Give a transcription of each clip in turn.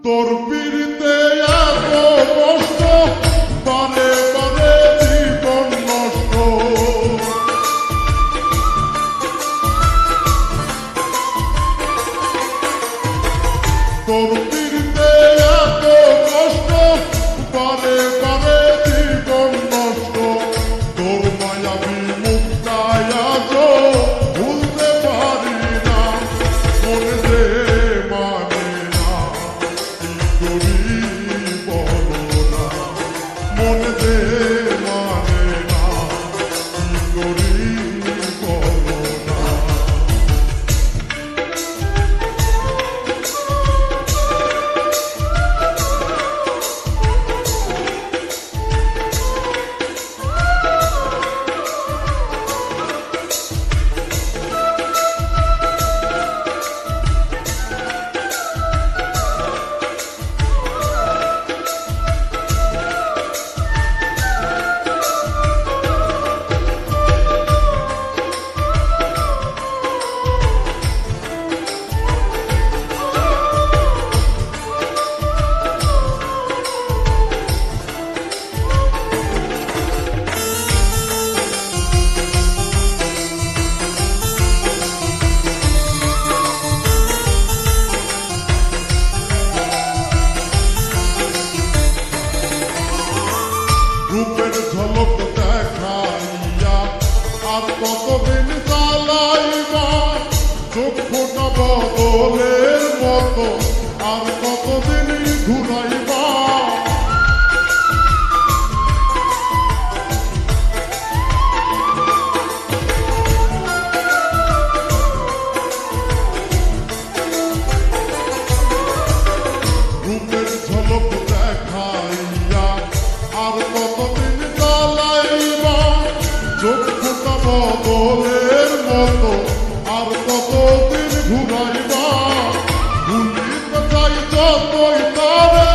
তোর পিড়িতে এত কষ্ট, বারে বারে জীবন নষ্ট। তোর পিড়িতে এত কষ্ট, বারে বারে জীবন নষ্ট। তোর মায়াবী মুক্তায় আজ ভুলতে পারি না, মনে রে মানে না, কি করি বলো না, মনে রে মানে না, কি করি বলো না। রূপের ঝলক দেখাইয়া আর কতদিন চালাইবা, চক্ষুটা বদলের মতো আর কতদিন ঘুরাইবা। রূপের ঝলক দেখাইয়া আর কতদিন চালাইবা, চক্ষুটা বদলের মতো আর কতদিন ঘুরাইবা। ভুলিতে চাই যতই তারে,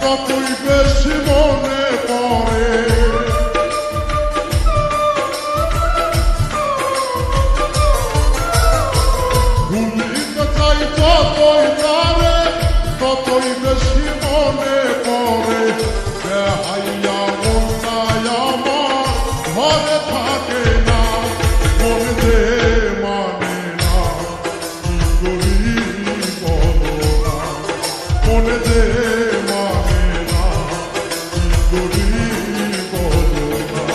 ততই বেশি মনে পড়ে। ভুলিতে চাই যতই তারে, ততই বেশি মনে পড়ে। হাইয়া মনটায় আমার ঘরে থাকে না, মনে যে মানে না, কি করি বলো না, মনে যে মানে না, কি করি বলো না।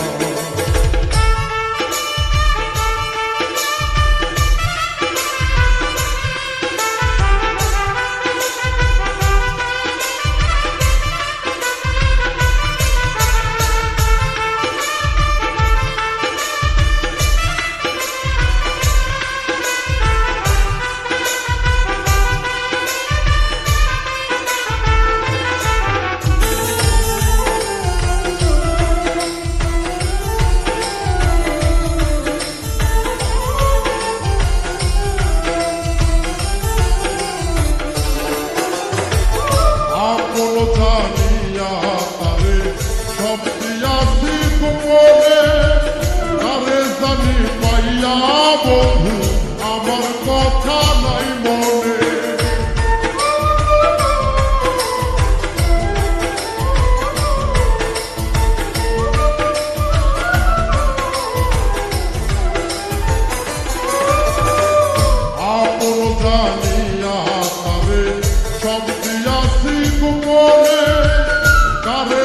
জানিয়া তারে সব দিয়াছি গোপনে, তারে জানি পাইয়া বন্ধু আমার কথা নাই মনে। আপন জানিয়া তারে সব দিয়াছি গোপনে, তারে